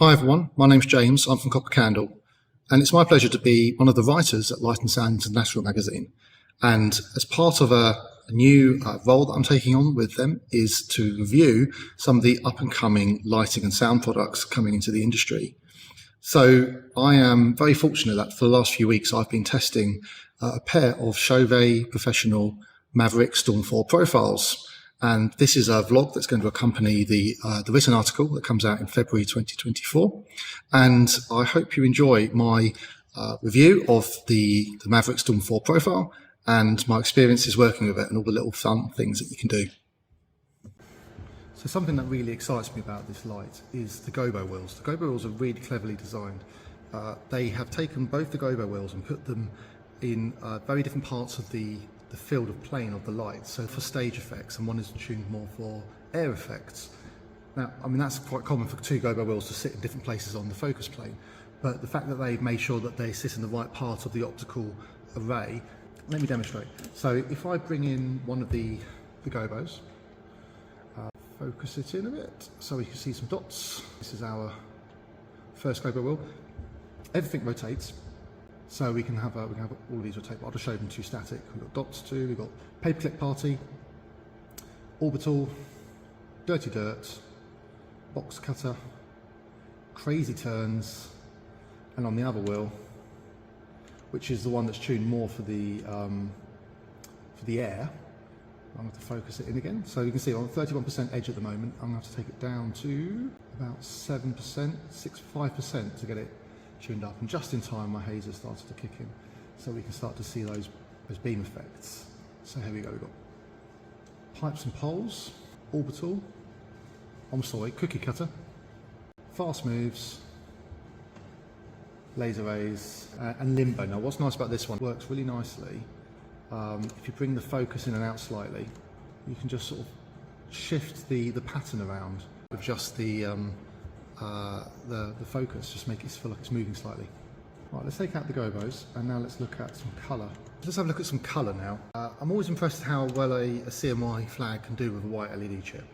Hi everyone, my name's James, I'm from Copper Candle, and it's my pleasure to be one of the writers at Light and Sound International magazine. And as part of a new role that I'm taking on with them is to review some of the up-and-coming lighting and sound products coming into the industry. So I am very fortunate that for the last few weeks I've been testing a pair of CHAUVET Professional Maverick Storm 4 profiles. And this is a vlog that's going to accompany the written article that comes out in February 2024. And I hope you enjoy my review of the Maverick Storm 4 profile and my experiences working with it and all the little fun things that you can do. So something that really excites me about this light is the Gobo Wheels. The Gobo Wheels are really cleverly designed. They have taken both the Gobo Wheels and put them in very different parts of the field of plane of the light. So for stage effects, and one is tuned more for air effects. Now, I mean, that's quite common for two Gobo Wheels to sit in different places on the focus plane, but the fact that they've made sure that they sit in the right part of the optical array. Let me demonstrate. So if I bring in one of the Gobos, focus it in a bit so we can see some dots. This is our first Gobo Wheel. Everything rotates. So we can have all of these rotate, but I'll just show them two static. We've got dots too, we've got paperclip party, orbital, dirty dirt, box cutter, crazy turns, and on the other wheel, which is the one that's tuned more for the air, I'm going to focus it in again. So you can see on 31% edge at the moment, I'm going to have to take it down to about 7%, 5% to get it tuned up, and just in time my hazer started to kick in, so we can start to see those beam effects. So here we go, we've got pipes and poles, orbital, cookie cutter, fast moves, laser rays, and limbo. Now what's nice about this one, it works really nicely. If you bring the focus in and out slightly, you can just sort of shift the pattern around with just the focus, just make it feel like it's moving slightly. Right, let's take out the Gobos, and now let's look at some colour. Let's have a look at some colour now. I'm always impressed how well a CMY flag can do with a white LED chip.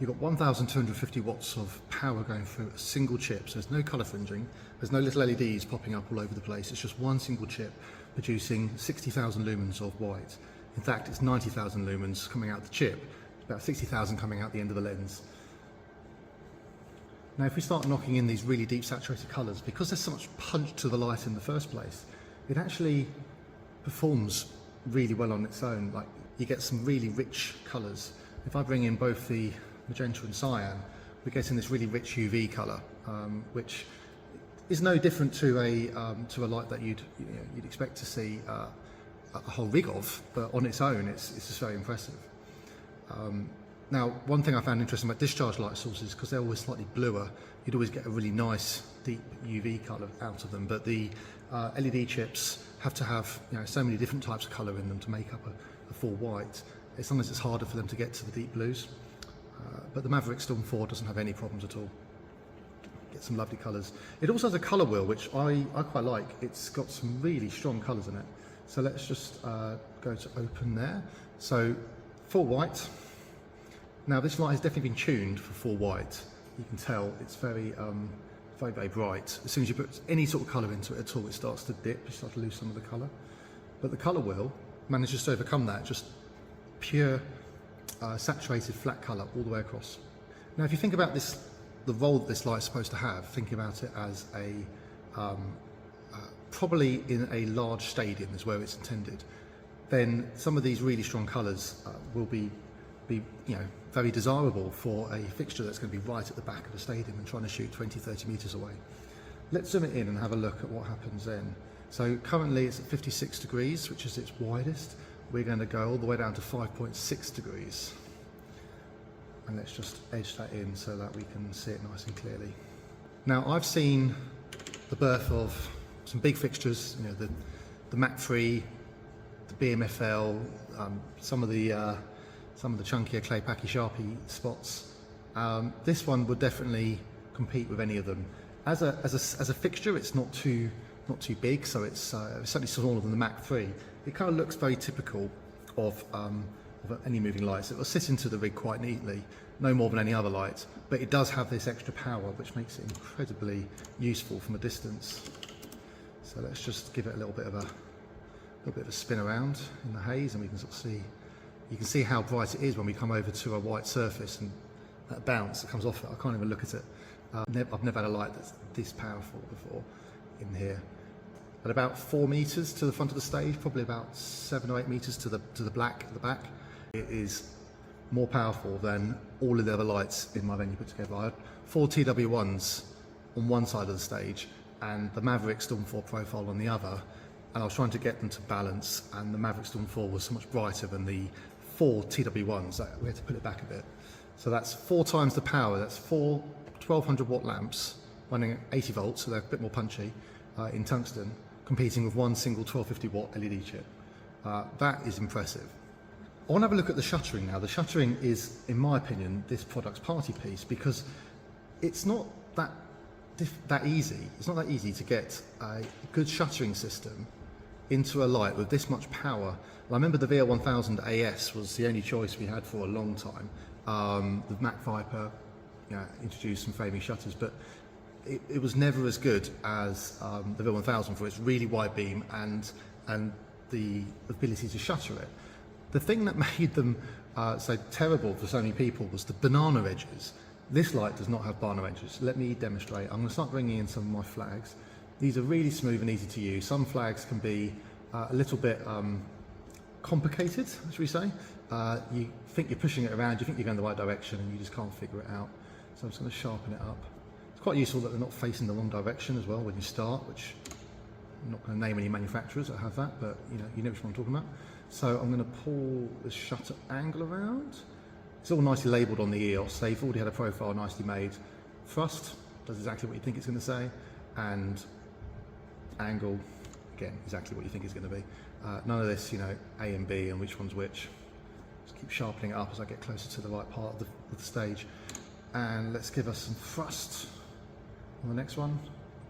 You've got 1,250 watts of power going through a single chip, so there's no colour fringing, there's no little LEDs popping up all over the place, it's just one single chip producing 60,000 lumens of white. In fact, it's 90,000 lumens coming out the chip, about 60,000 coming out the end of the lens. Now if we start knocking in these really deep saturated colours, because there's so much punch to the light in the first place, it actually performs really well on its own. Like, you get some really rich colours. If I bring in both the magenta and cyan, we're getting this really rich UV colour, which is no different to a light that you'd expect to see a whole rig of, but on its own it's just very impressive. Now, one thing I found interesting about discharge light sources, because they're always slightly bluer, you'd always get a really nice deep UV colour out of them, but the LED chips have to have so many different types of colour in them to make up a full white. Sometimes it's harder for them to get to the deep blues, but the Maverick Storm 4 doesn't have any problems at all. Get some lovely colours. It also has a colour wheel, which I quite like. It's got some really strong colours in it. So let's just go to open there. So full white. Now this light has definitely been tuned for full white. You can tell it's very, very bright. As soon as you put any sort of colour into it at all, it starts to dip, you start to lose some of the colour. But the colour wheel manages to overcome that, just pure saturated flat colour all the way across. Now if you think about this, the role that this light is supposed to have, think about it as probably in a large stadium is where it's intended, then some of these really strong colours will be very desirable for a fixture that's going to be right at the back of the stadium and trying to shoot 20-30 metres away. Let's zoom it in and have a look at what happens then. So currently it's at 56 degrees, which is its widest. We're going to go all the way down to 5.6 degrees. And let's just edge that in so that we can see it nice and clearly. Now I've seen the birth of some big fixtures, the Mac 3, the BMFL, some of the chunkier clay packy Sharpie spots. This one would definitely compete with any of them. As a fixture, it's not too big, so it's certainly smaller than the Mac 3. It kind of looks very typical of of any moving lights. It will sit into the rig quite neatly, no more than any other light, but it does have this extra power which makes it incredibly useful from a distance. So let's just give it a little bit of a spin around in the haze, and we can sort of see, you can see how bright it is when we come over to a white surface, and that bounce that comes off it, I can't even look at it. I've never had a light that's this powerful before in here. At about 4 meters to the front of the stage, probably about 7 or 8 meters to the black at the back, it is more powerful than all of the other lights in my venue put together. I had 4 TW1s on one side of the stage and the Maverick Storm 4 profile on the other, and I was trying to get them to balance, and the Maverick Storm 4 was so much brighter than the 4 TW1s that we had to put it back a bit. So that's 4 times the power. That's 4 1200 watt lamps running at 80 volts, so they're a bit more punchy, in tungsten, competing with one single 1250 watt LED chip. That is impressive. I want to have a look at the shuttering now. The shuttering is, in my opinion, this product's party piece, because it's not that easy. It's not that easy to get a good shuttering system into a light with this much power. I remember the VL1000 AS was the only choice we had for a long time. The Mac Viper, introduced some framing shutters, but it was never as good as the VL1000 for its really wide beam and the ability to shutter it. The thing that made them so terrible for so many people was the banana edges. This light does not have banana edges. Let me demonstrate. I'm going to start bringing in some of my flags. These are really smooth and easy to use. Some flags can be a little bit complicated, should we say. You think you're pushing it around, you think you're going the right direction, and you just can't figure it out. So I'm just going to sharpen it up. It's quite useful that they're not facing the wrong direction as well when you start, which I'm not going to name any manufacturers that have that, but you know which one I'm talking about. So I'm going to pull the shutter angle around. It's all nicely labelled on the EOS. They've already had a profile nicely made. Thrust does exactly what you think it's going to say, and angle, again, exactly what you think it's going to be. None of this, A and B and which one's which. Just keep sharpening it up as I get closer to the right part of the stage. And let's give us some thrust on the next one.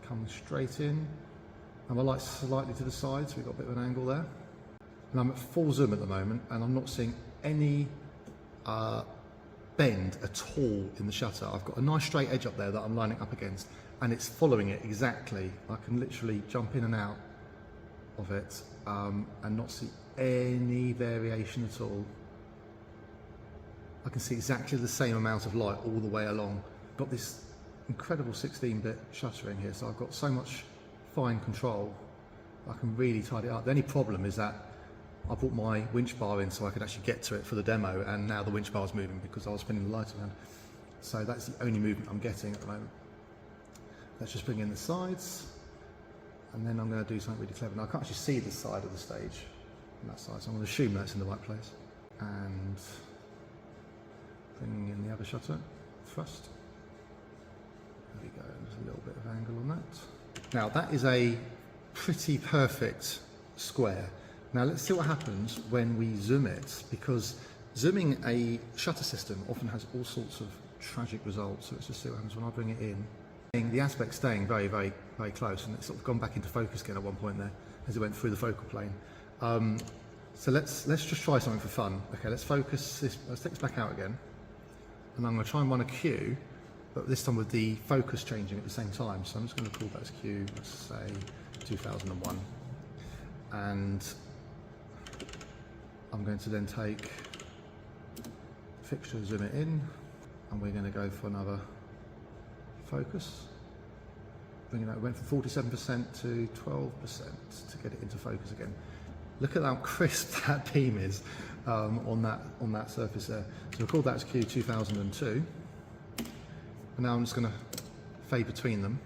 Coming straight in. And my light's slightly to the side, so we've got a bit of an angle there. And I'm at full zoom at the moment, and I'm not seeing any bend at all in the shutter. I've got a nice straight edge up there that I'm lining up against, and it's following it exactly. I can literally jump in and out of it and not see any variation at all. I can see exactly the same amount of light all the way along. Got this incredible 16-bit shuttering here, so I've got so much fine control. I can really tidy it up. The only problem is that I brought my winch bar in so I could actually get to it for the demo, and now the winch bar is moving because I was spinning the light around. So that's the only movement I'm getting at the moment. Let's just bring in the sides, and then I'm going to do something really clever. Now I can't actually see the side of the stage on that side, so I'm going to assume that's in the right place. And bringing in the other shutter, thrust. There we go, there's a little bit of angle on that. Now that is a pretty perfect square. Now let's see what happens when we zoom it, because zooming a shutter system often has all sorts of tragic results. So let's just see what happens when I bring it in. The aspect staying very, very, very close, and it's sort of gone back into focus again at one point there as it went through the focal plane. So let's just try something for fun. Okay, let's focus this. Let's take this back out again, and I'm going to try and run a cue, but this time with the focus changing at the same time. So I'm just going to call that as cue. Let's say 2001, and I'm going to then take fixture, zoom it in, and we're going to go for another focus. Bringing that, went from 47% to 12% to get it into focus again. Look at how crisp that beam is on that surface there. So we'll call that as Q2002. And now I'm just going to fade between them.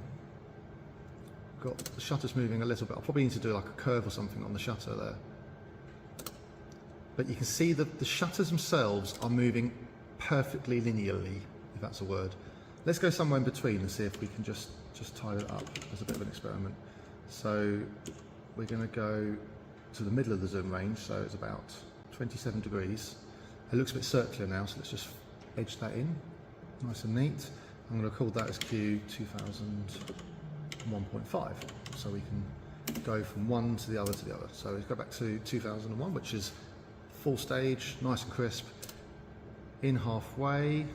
Got the shutters moving a little bit. I'll probably need to do like a curve or something on the shutter there. But you can see that the shutters themselves are moving perfectly linearly, if that's a word. Let's go somewhere in between and see if we can just tie it up as a bit of an experiment. So we're going to go to the middle of the zoom range, so it's about 27 degrees. It looks a bit circular now, so let's just edge that in, nice and neat. I'm going to call that as Q 2001.5, so we can go from one to the other to the other. So let's go back to 2001, which is full stage, nice and crisp, in halfway,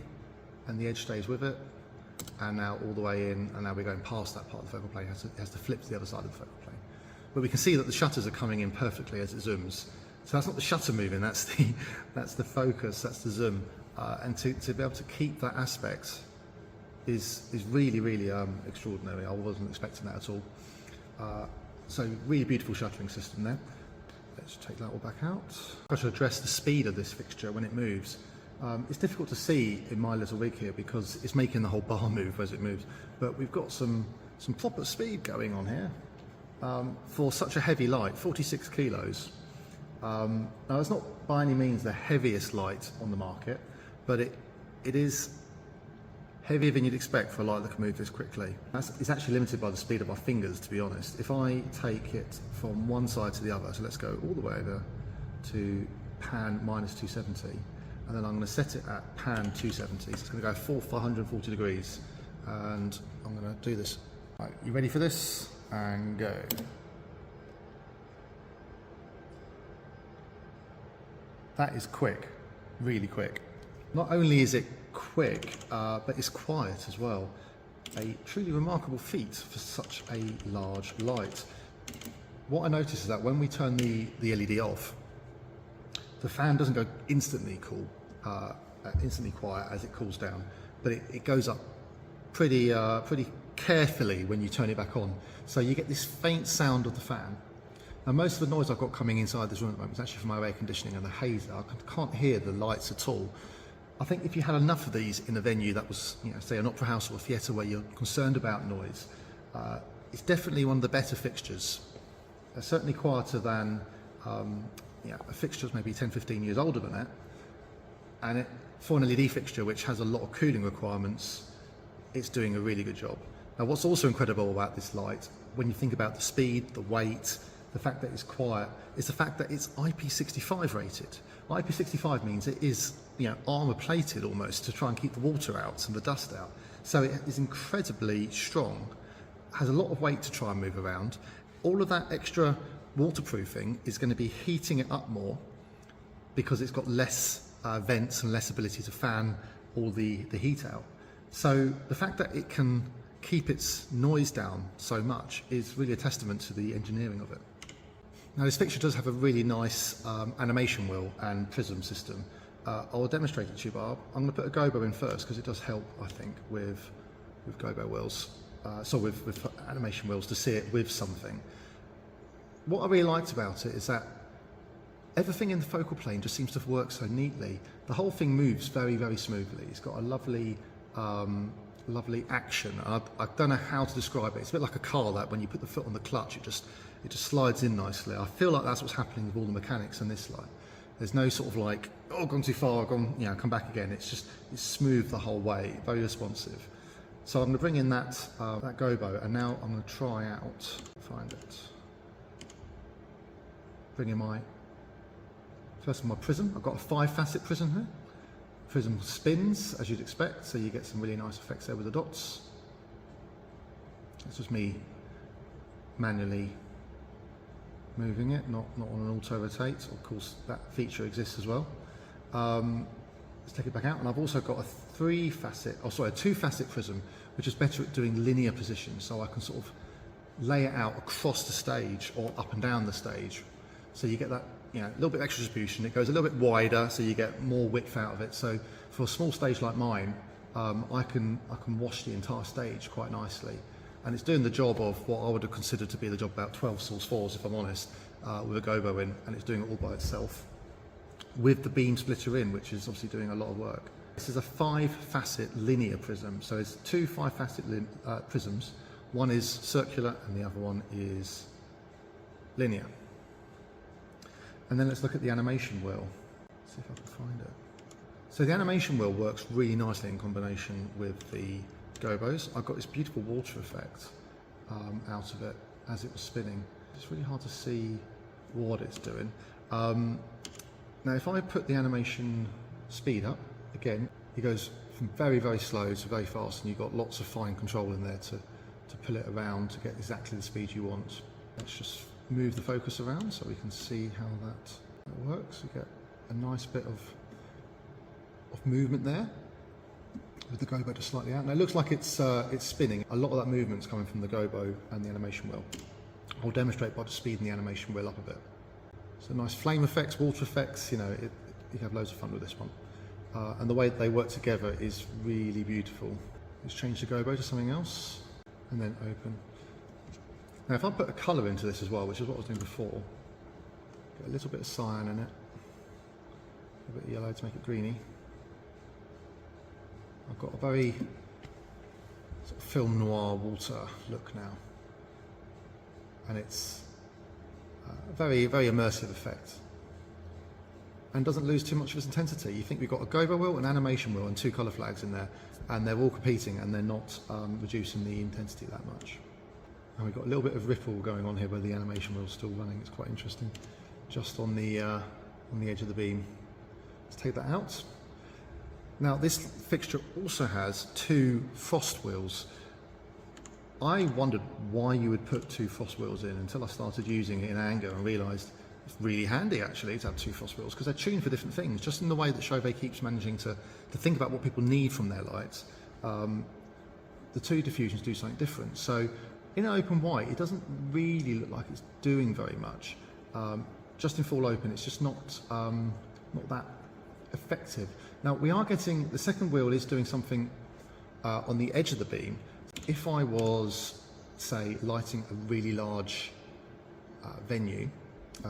and the edge stays with it, and now all the way in, and now we're going past that part of the focal plane. It has to flip to the other side of the focal plane. But we can see that the shutters are coming in perfectly as it zooms. So that's not the shutter moving, that's the focus, that's the zoom. And to be able to keep that aspect is really, really extraordinary. I wasn't expecting that at all. So really beautiful shuttering system there. Let's take that all back out. I should address the speed of this fixture when it moves. It's difficult to see in my little rig here because it's making the whole bar move as it moves. But we've got some proper speed going on here for such a heavy light, 46 kilos. Now it's not by any means the heaviest light on the market, but it is heavier than you'd expect for a light that can move this quickly. It's actually limited by the speed of my fingers, to be honest. If I take it from one side to the other, so let's go all the way over to pan minus 270, and then I'm going to set it at pan 270, so it's going to go full 540 degrees, and I'm going to do this. Right, you ready for this? And go. That is quick, really quick. Not only is it quick, but it's quiet as well. A truly remarkable feat for such a large light. What I notice is that when we turn the LED off, the fan doesn't go instantly cool, instantly quiet as it cools down, but it goes up pretty carefully when you turn it back on. So you get this faint sound of the fan. Now most of the noise I've got coming inside this room at the moment is actually from my air conditioning and the haze. I can't hear the lights at all. I think if you had enough of these in a venue that was, say an opera house or a theatre where you're concerned about noise, it's definitely one of the better fixtures. Certainly quieter than a fixture that's maybe 10, 15 years older than that. And for an LED fixture which has a lot of cooling requirements, it's doing a really good job. Now what's also incredible about this light, when you think about the speed, the weight, the fact that it's quiet, is the fact that it's IP65 rated. IP65 means it is armour plated almost to try and keep the water out and the dust out. So it is incredibly strong, has a lot of weight to try and move around. All of that extra waterproofing is going to be heating it up more because it's got less vents and less ability to fan all the heat out. So the fact that it can keep its noise down so much is really a testament to the engineering of it. Now this fixture does have a really nice animation wheel and prism system. I'll demonstrate it to you, but I'm going to put a Gobo in first because it does help, I think, with Gobo wheels, with animation wheels to see it with something. What I really liked about it is that everything in the focal plane just seems to work so neatly. The whole thing moves very, very smoothly. It's got a lovely action. I don't know how to describe it. It's a bit like a car that when you put the foot on the clutch, it just slides in nicely. I feel like that's what's happening with all the mechanics in this light. There's no sort of like, oh, gone too far, gone, come back again. It's smooth the whole way, very responsive. So I'm going to bring in that Gobo, and now I'm going to try out, find it. Bring in my prism. I've got a 5-facet prism here. Prism spins, as you'd expect, so you get some really nice effects there with the dots. This was me manually moving it, not on an auto rotate. Of course, that feature exists as well. Let's take it back out, and I've also got a 2-facet prism, which is better at doing linear positions, so I can sort of lay it out across the stage or up and down the stage. So you get that, a little bit of extra distribution. It goes a little bit wider, so you get more width out of it. So for a small stage like mine, I can wash the entire stage quite nicely. And it's doing the job of what I would have considered to be the job about 12 Source 4s, if I'm honest, with a Gobo in, and it's doing it all by itself. With the beam splitter in, which is obviously doing a lot of work. This is a 5-facet linear prism, so it's 2 5-facet prisms. One is circular and the other one is linear. And then let's look at the animation wheel. See if I can find it. So the animation wheel works really nicely in combination with the Gobos. I've got this beautiful water effect out of it as it was spinning. It's really hard to see what it's doing. Now if I put the animation speed up, again, it goes from very, very slow to very fast, and you've got lots of fine control in there to pull it around to get exactly the speed you want. Let's just move the focus around so we can see how that works. We get a nice bit of movement there with the gobo just slightly out. Now it looks like it's spinning. A lot of that movement's coming from the gobo and the animation wheel. I'll demonstrate by just speeding the animation wheel up a bit. So nice flame effects, water effects, you know, you can have loads of fun with this one. And the way they work together is really beautiful. Let's change the gobo to something else and then open. Now if I put a colour into this as well, which is what I was doing before, get a little bit of cyan in it, a bit of yellow to make it greeny. I've got a very sort of film noir water look now, and it's a very, very immersive effect and doesn't lose too much of its intensity. You think we've got a gobo wheel, an animation wheel and two colour flags in there, and they're all competing and they're not reducing the intensity that much. And we've got a little bit of ripple going on here where the animation wheel's still running. It's quite interesting, just on the edge of the beam. Let's take that out. Now this fixture also has two frost wheels. I wondered why you would put two frost wheels in until I started using it in anger and realised it's really handy actually to have two frost wheels, because they're tuned for different things, just in the way that Chauvet keeps managing to think about what people need from their lights. The two diffusions do something different. So in open white, it doesn't really look like it's doing very much. Just in full open, it's just not that effective. Now we are getting, the second wheel is doing something on the edge of the beam. If I was, say, lighting a really large venue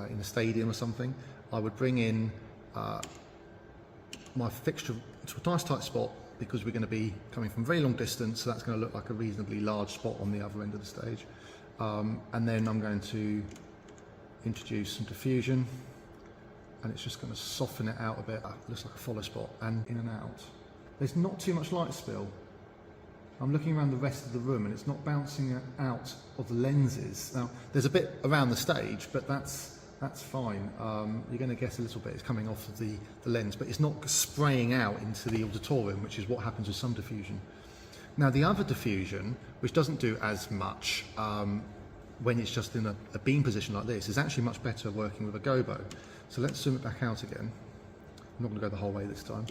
in a stadium or something, I would bring in my fixture to a nice tight spot, because we're going to be coming from a very long distance, so that's going to look like a reasonably large spot on the other end of the stage. And then I'm going to introduce some diffusion, and it's just going to soften it out a bit. It looks like a follow spot, and in and out. There's not too much light spill. I'm looking around the rest of the room and it's not bouncing out of the lenses. Now, there's a bit around the stage, but that's fine. You're going to get a little bit, it's coming off of the lens, but it's not spraying out into the auditorium, which is what happens with some diffusion. Now, the other diffusion, which doesn't do as much when it's just in a beam position like this, is actually much better working with a gobo. So let's zoom it back out again. I'm not going to go the whole way this time.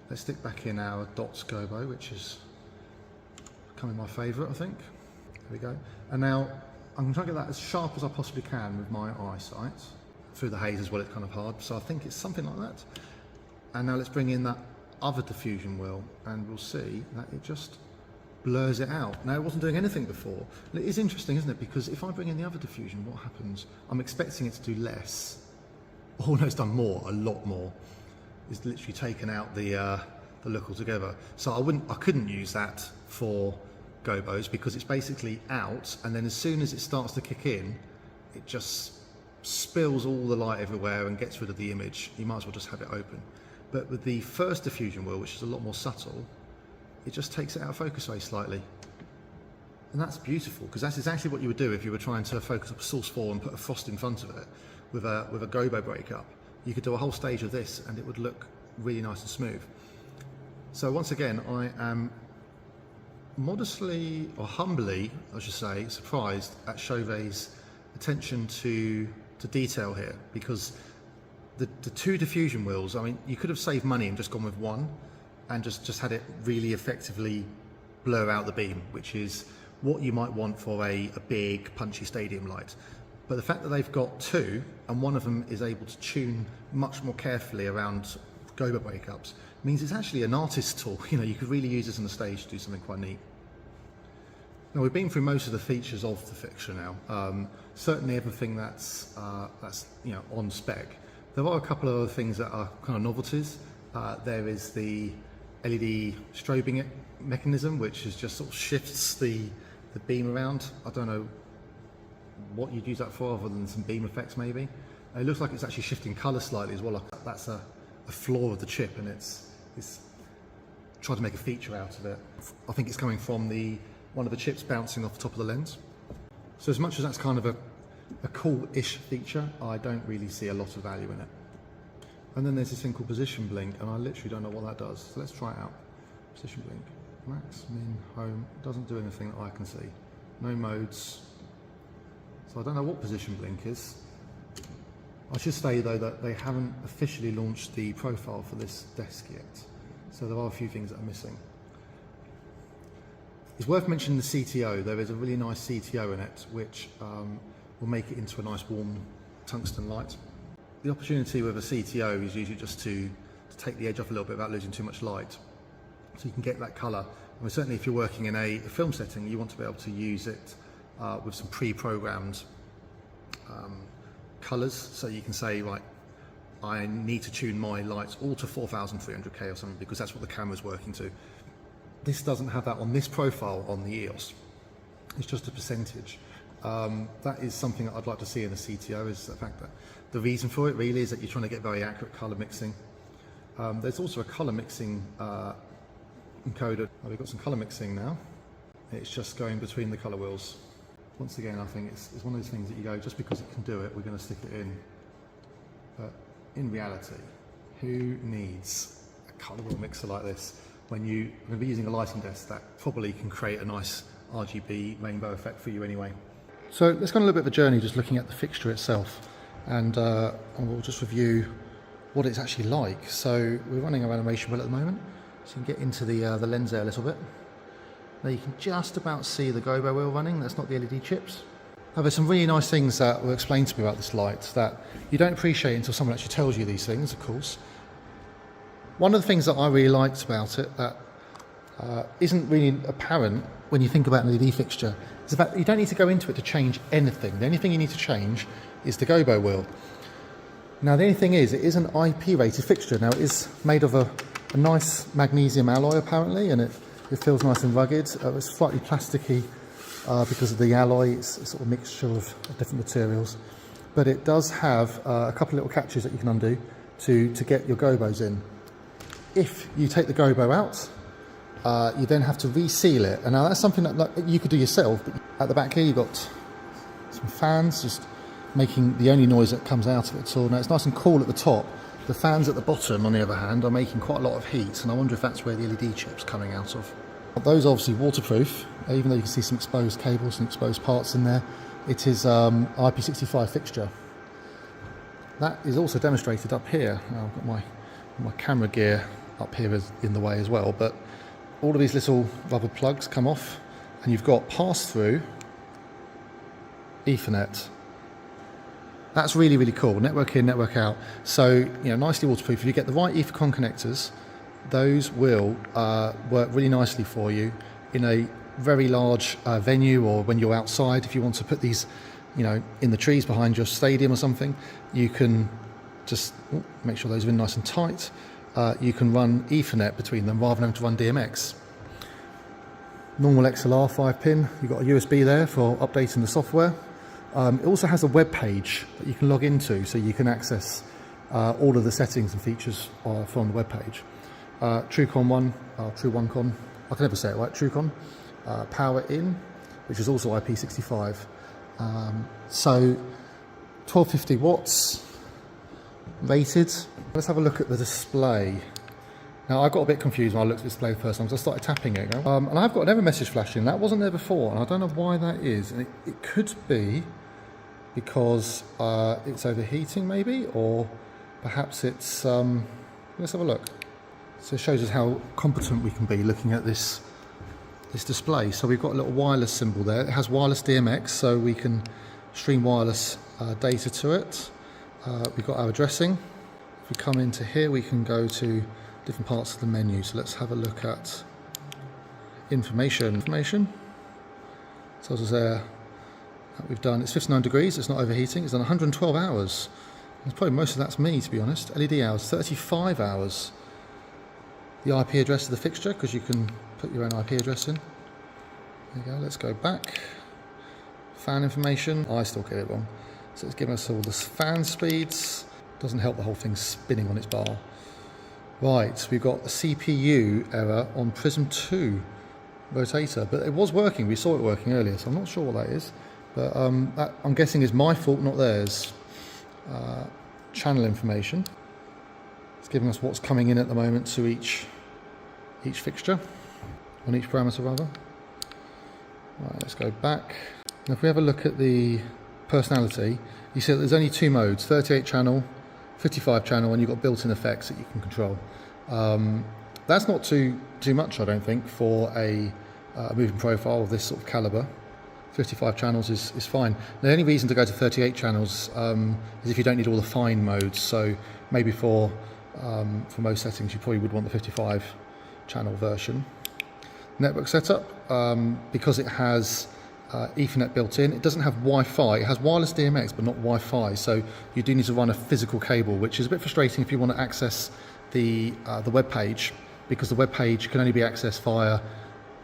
Let's stick back in our dots gobo, which is becoming my favourite, I think. There we go. And now I'm going to try and get that as sharp as I possibly can with my eyesight. Through the haze as well, it's kind of hard, so I think it's something like that. And now let's bring in that other diffusion wheel, and we'll see that it just blurs it out. Now, it wasn't doing anything before. And it is interesting, isn't it? Because if I bring in the other diffusion, what happens? I'm expecting it to do less. Oh no, it's done more, a lot more. It's literally taken out the look altogether. So I couldn't use that for gobos, because it's basically out, and then as soon as it starts to kick in, it just spills all the light everywhere and gets rid of the image. You might as well just have it open. But with the first diffusion wheel, which is a lot more subtle, it just takes it out of focus very slightly. And that's beautiful, because that's exactly what you would do if you were trying to focus up a source 4 and put a frost in front of it with a gobo breakup. You could do a whole stage of this and it would look really nice and smooth. So once again, I am modestly, or humbly, I should say, surprised at Chauvet's attention to detail here, because the two diffusion wheels, I mean, you could have saved money and just gone with one and just had it really effectively blur out the beam, which is what you might want for a big punchy stadium light. But the fact that they've got two, and one of them is able to tune much more carefully around gobo breakups, means it's actually an artist's tool. You know, you could really use this on the stage to do something quite neat. Now, we've been through most of the features of the fixture now. Certainly everything that's you know, on spec. There are a couple of other things that are kind of novelties. There is the LED strobing mechanism, which is just sort of shifts the beam around. I don't know what you'd use that for, other than some beam effects maybe. It looks like it's actually shifting colour slightly as well. That's a flaw of the chip, and it's tried to make a feature out of it. I think it's coming from one of the chips bouncing off the top of the lens. So as much as that's kind of a cool-ish feature, I don't really see a lot of value in it. And then there's this thing called position blink, and I literally don't know what that does. So let's try it out. Position blink, max, min, home, doesn't do anything that I can see. No modes. So I don't know what position blink is. I should say though that they haven't officially launched the profile for this desk yet, so there are a few things that are missing. It's worth mentioning the CTO. There is a really nice CTO in it, which will make it into a nice warm tungsten light. The opportunity with a CTO is usually just to take the edge off a little bit without losing too much light, so you can get that colour. And certainly if you're working in a film setting, you want to be able to use it with some pre-programmed colours, so you can say, right, I need to tune my lights all to 4300K or something, because that's what the camera's working to. This doesn't have that on this profile on the EOS. It's just a percentage. That is something that I'd like to see in a CTO, is the fact that the reason for it really is that you're trying to get very accurate colour mixing. There's also a colour mixing encoder. Well, we've got some colour mixing now. It's just going between the colour wheels. Once again, I think it's one of those things that you go, just because it can do it, we're going to stick it in. But in reality, who needs a colour wheel mixer like this when you're going to be using a lighting desk that probably can create a nice RGB rainbow effect for you anyway? So let's go on a little bit of a journey just looking at the fixture itself, and we'll just review what it's actually like. So we're running our animation wheel at the moment, so you can get into the lens there a little bit. Now you can just about see the Gobo wheel running. That's not the LED chips. Now there's some really nice things that were explained to me about this light that you don't appreciate until someone actually tells you these things, of course. One of the things that I really liked about it that isn't really apparent when you think about an LED fixture is the fact that you don't need to go into it to change anything. The only thing you need to change is the Gobo wheel. Now the only thing is, it is an IP rated fixture. Now it is made of a nice magnesium alloy apparently, and it feels nice and rugged. It's slightly plasticky because of the alloy. It's a sort of mixture of different materials, but it does have a couple of little catches that you can undo to get your Gobos in. If you take the Gobo out, you then have to reseal it, and now that's something that you could do yourself. But at the back here you've got some fans just making the only noise that comes out of it at all. Now it's nice and cool at the top. The fans at the bottom, on the other hand, are making quite a lot of heat, and I wonder if that's where the LED chip's coming out of. Those are obviously waterproof, even though you can see some exposed cables and exposed parts in there. It is IP65 fixture. That is also demonstrated up here. Now I've got my camera gear up here in the way as well, but all of these little rubber plugs come off, and you've got pass-through Ethernet. That's really, really cool. Network in, network out. So, nicely waterproof. If you get the right Ethercon connectors, those will work really nicely for you in a very large venue, or when you're outside. If you want to put these, in the trees behind your stadium or something, you can just make sure those are in nice and tight. You can run Ethernet between them rather than having to run DMX. Normal XLR 5-pin. You've got a USB there for updating the software. It also has a web page that you can log into, so you can access all of the settings and features from the web page. TrueCon 1, True1Con, I can never say it right, TrueCon, power in, which is also IP65. So 1250 watts rated. Let's have a look at the display. Now I got a bit confused when I looked at the display the first time, so I started tapping it. And I've got an error message flashing. That wasn't there before, and I don't know why that is. And it could be because it's overheating maybe, or perhaps it's, let's have a look. So it shows us how competent we can be looking at this display. So we've got a little wireless symbol there. It has wireless DMX, so we can stream wireless data to it. We've got our addressing. If we come into here, we can go to different parts of the menu. So let's have a look at information. Tells us there that we've done, it's 59 degrees, it's not overheating, it's done 112 hours. And probably most of that's me, to be honest. LED hours, 35 hours. The IP address of the fixture, because you can put your own IP address in. There you go, let's go back. Fan information, I still get it wrong. So it's giving us all the fan speeds. Doesn't help the whole thing spinning on its bar. Right, we've got a CPU error on Prism 2 rotator, but it was working, we saw it working earlier, so I'm not sure what that is. But that, I'm guessing, is my fault, not theirs. Channel information. It's giving us what's coming in at the moment to each fixture, on each parameter rather. Right, let's go back. Now if we have a look at the personality, you see that there's only 2 modes, 38 channel, 55 channel, and you've got built-in effects that you can control. That's not too much, I don't think, for a moving profile of this sort of caliber. 55 channels is fine. The only reason to go to 38 channels is if you don't need all the fine modes. So maybe for most settings, you probably would want the 55 channel version. Network setup, because it has Ethernet built in, it doesn't have Wi-Fi. It has wireless DMX, but not Wi-Fi. So you do need to run a physical cable, which is a bit frustrating if you want to access the web page, because the web page can only be accessed via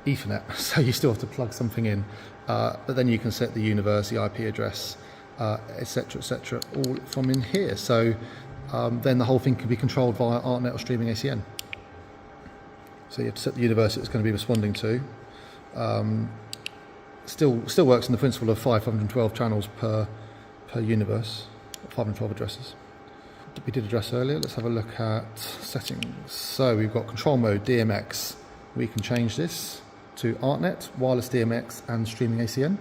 Ethernet. So you still have to plug something in. But then you can set the universe, the IP address, etc., all from in here. So then the whole thing can be controlled via ArtNet or streaming ACN. So you have to set the universe it's going to be responding to. Still works in the principle of 512 channels per universe, 512 addresses. We did address earlier. Let's have a look at settings. So we've got control mode, DMX. We can change this to ArtNet, wireless DMX, and streaming ACN.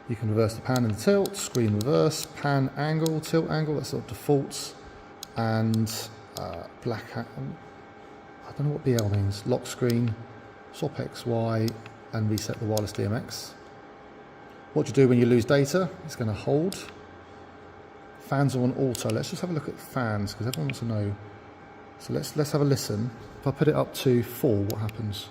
You can reverse the pan and the tilt, screen reverse, pan angle, tilt angle, that's sort of defaults, and black hat. I don't know what BL means. Lock screen, swap XY, and reset the wireless DMX. What you do when you lose data, it's going to hold. Fans are on auto. Let's just have a look at fans, because everyone wants to know. So let's have a listen. If I put it up to 4, what happens?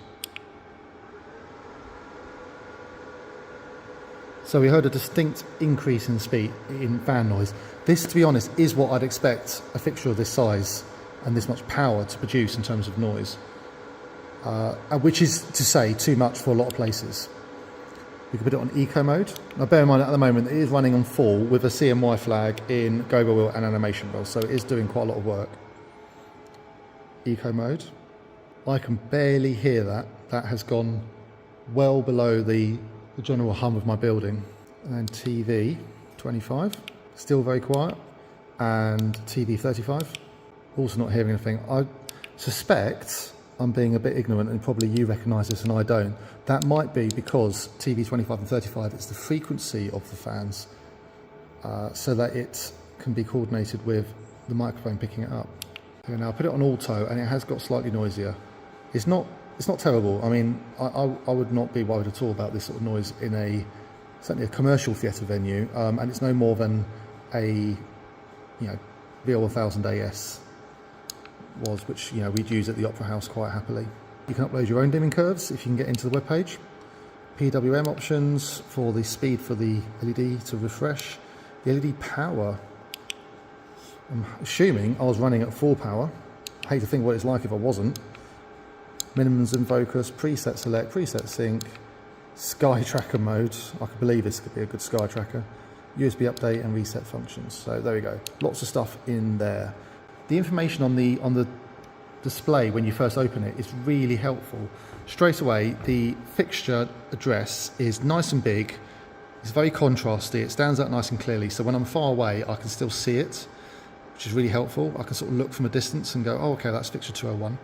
So we heard a distinct increase in speed in fan noise. This, to be honest, is what I'd expect a fixture of this size and this much power to produce in terms of noise, which is to say too much for a lot of places. We can put it on eco mode. Now bear in mind at the moment it is running on full with a CMY flag in Gobo Wheel and animation wheel, so it is doing quite a lot of work. Eco mode. I can barely hear that. That has gone well below the general hum of my building. And then TV 25, still very quiet, and TV 35, also not hearing anything. I suspect I'm being a bit ignorant, and probably you recognise this and I don't. That might be because TV 25 and 35 is the frequency of the fans, so that it can be coordinated with the microphone picking it up. Okay, now I put it on auto, and it has got slightly noisier. It's not terrible. I mean, I would not be worried at all about this sort of noise in certainly a commercial theatre venue, and it's no more than a VL1000 AS was, which we'd use at the Opera House quite happily. You can upload your own dimming curves if you can get into the web page. PWM options for the speed for the LED to refresh. The LED power, I'm assuming I was running at full power. I hate to think what it's like if I wasn't. Minimums in focus, preset select, preset sync, sky tracker mode. I could believe this could be a good sky tracker. USB update and reset functions. So there we go. Lots of stuff in there. The information on the display when you first open it is really helpful. Straight away, the fixture address is nice and big. It's very contrasty. It stands out nice and clearly. So when I'm far away, I can still see it, which is really helpful. I can sort of look from a distance and go, oh, okay, that's fixture 201.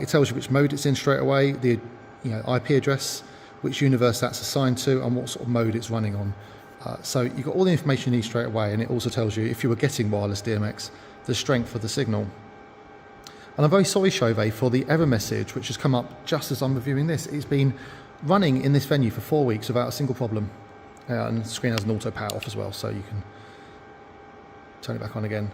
It tells you which mode it's in straight away, the IP address, which universe that's assigned to, and what sort of mode it's running on. So you've got all the information you need straight away, and it also tells you, if you were getting wireless DMX, the strength of the signal. And I'm very sorry, CHAUVET, for the error message which has come up just as I'm reviewing this. It's been running in this venue for 4 weeks without a single problem. And the screen has an auto power off as well, so you can turn it back on again.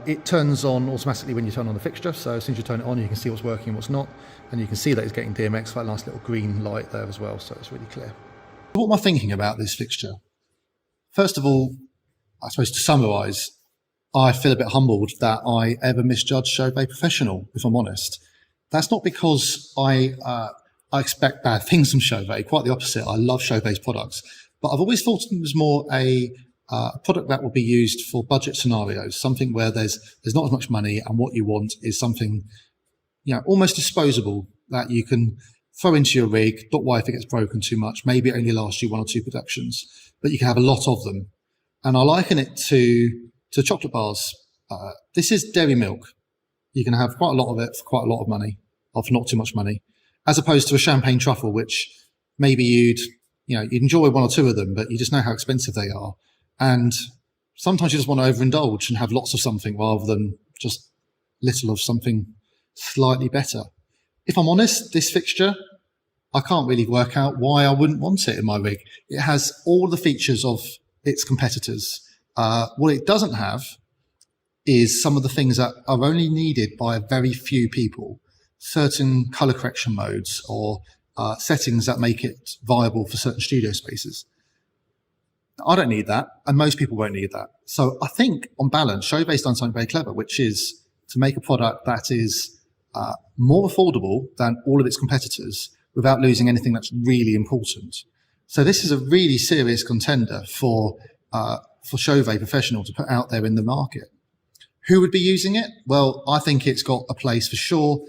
It turns on automatically when you turn on the fixture, so as soon as you turn it on, you can see what's working and what's not, and you can see that it's getting DMX, that nice little green light there as well, so it's really clear. What am I thinking about this fixture? First of all, I suppose to summarise, I feel a bit humbled that I ever misjudged CHAUVET Professional, if I'm honest. That's not because I expect bad things from CHAUVET, quite the opposite. I love CHAUVET's products, but I've always thought it was more a product that will be used for budget scenarios, something where there's not as much money, and what you want is something, almost disposable that you can throw into your rig. Don't worry if it gets broken too much. Maybe it only lasts you 1 or 2 productions, but you can have a lot of them. And I liken it to chocolate bars. This is dairy milk. You can have quite a lot of it for quite a lot of money, or for not too much money, as opposed to a champagne truffle, which maybe you'd enjoy 1 or 2 of them, but you just know how expensive they are. And sometimes you just want to overindulge and have lots of something rather than just little of something slightly better. If I'm honest, this fixture, I can't really work out why I wouldn't want it in my rig. It has all the features of its competitors. What it doesn't have is some of the things that are only needed by a very few people, certain color correction modes or settings that make it viable for certain studio spaces. I don't need that, and most people won't need that. So I think, on balance, CHAUVET's done something very clever, which is to make a product that is more affordable than all of its competitors without losing anything that's really important. So this is a really serious contender for CHAUVET Professional to put out there in the market. Who would be using it? Well, I think it's got a place for sure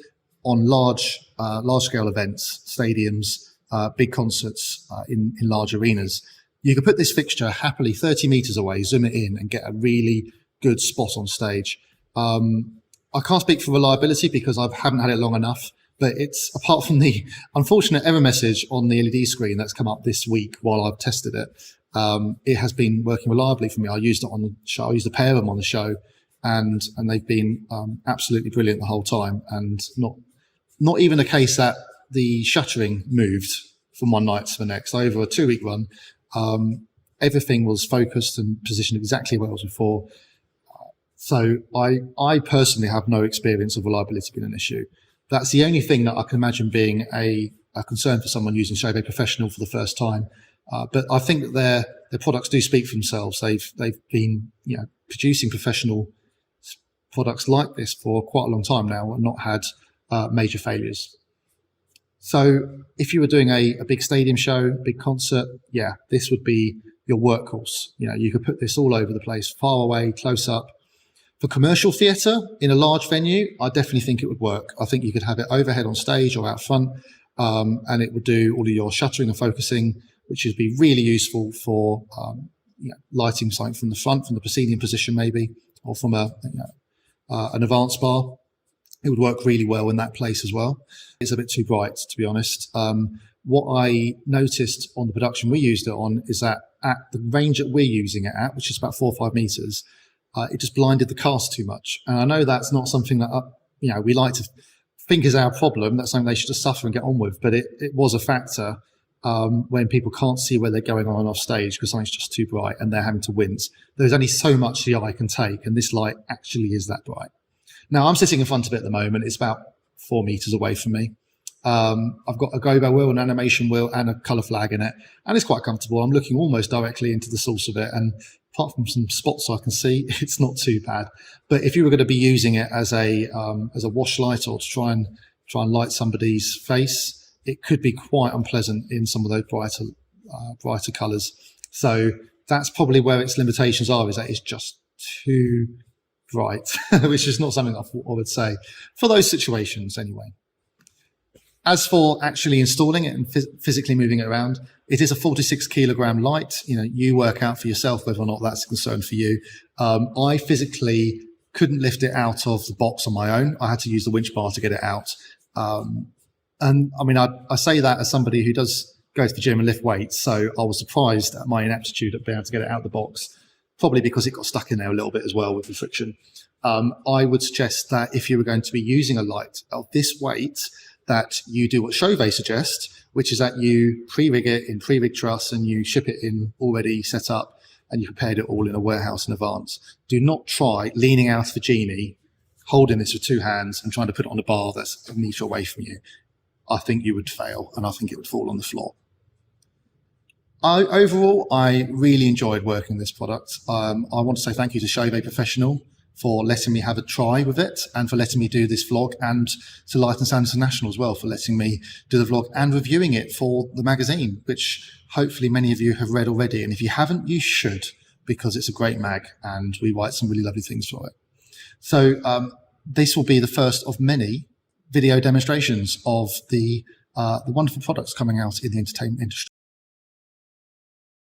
on large-scale events, stadiums, big concerts in large arenas. You could put this fixture happily 30 meters away, zoom it in, and get a really good spot on stage. I can't speak for reliability because I haven't had it long enough, but it's, apart from the unfortunate error message on the LED screen that's come up this week while I've tested it, it has been working reliably for me. I used it on the show, I used a pair of them on the show, and they've been absolutely brilliant the whole time, and not even a case that the shuttering moved from one night to the next. Over a 2-week run, everything was focused and positioned exactly where it was before. So I personally have no experience of reliability being an issue. That's the only thing that I can imagine being a concern for someone using CHAUVET Professional for the first time. But I think that their products do speak for themselves. They've been producing professional products like this for quite a long time now and not had major failures. So if you were doing a big stadium show, big concert, yeah, this would be your workhorse. You could put this all over the place, far away, close up. For commercial theatre in a large venue, I definitely think it would work. I think you could have it overhead on stage or out front, and it would do all of your shuttering and focusing, which would be really useful for lighting something from the front, from the proscenium position maybe, or from an advanced bar. It would work really well in that place as well. It's a bit too bright, to be honest. What I noticed on the production we used it on is that at the range that we're using it at, which is about 4 or 5 meters, it just blinded the cast too much. And I know that's not something that we like to think is our problem. That's something they should just suffer and get on with. But it was a factor when people can't see where they're going on and off stage because something's just too bright and they're having to wince. There's only so much the eye can take, and this light actually is that bright. Now, I'm sitting in front of it at the moment. It's about 4 meters away from me. I've got a Gobo wheel, an animation wheel, and a color flag in it, and it's quite comfortable. I'm looking almost directly into the source of it, and apart from some spots I can see, it's not too bad. But if you were going to be using it as a wash light or to try and light somebody's face, it could be quite unpleasant in some of those brighter colors. So that's probably where its limitations are, is that it's just too bright, which is not something I would say for those situations anyway. As for actually installing it and physically moving it around, it is a 46 kilogram light. You work out for yourself whether or not that's a concern for you. I physically couldn't lift it out of the box on my own. I had to use the winch bar to get it out. And I mean, I say that as somebody who does go to the gym and lift weights. So I was surprised at my inaptitude at being able to get it out of the box, probably because it got stuck in there a little bit as well with the friction. I would suggest that if you were going to be using a light of this weight, that you do what CHAUVET suggests, which is that you pre-rig it in pre-rig truss and you ship it in already set up and you prepared it all in a warehouse in advance. Do not try leaning out of a genie, holding this with 2 hands and trying to put it on a bar that's a meter away from you. I think you would fail and I think it would fall on the floor. Overall, I really enjoyed working this product. I want to say thank you to CHAUVET Professional for letting me have a try with it and for letting me do this vlog, and to Light and Sound International as well for letting me do the vlog and reviewing it for the magazine, which hopefully many of you have read already. And if you haven't, you should, because it's a great mag and we write some really lovely things for it. So this will be the first of many video demonstrations of the wonderful products coming out in the entertainment industry.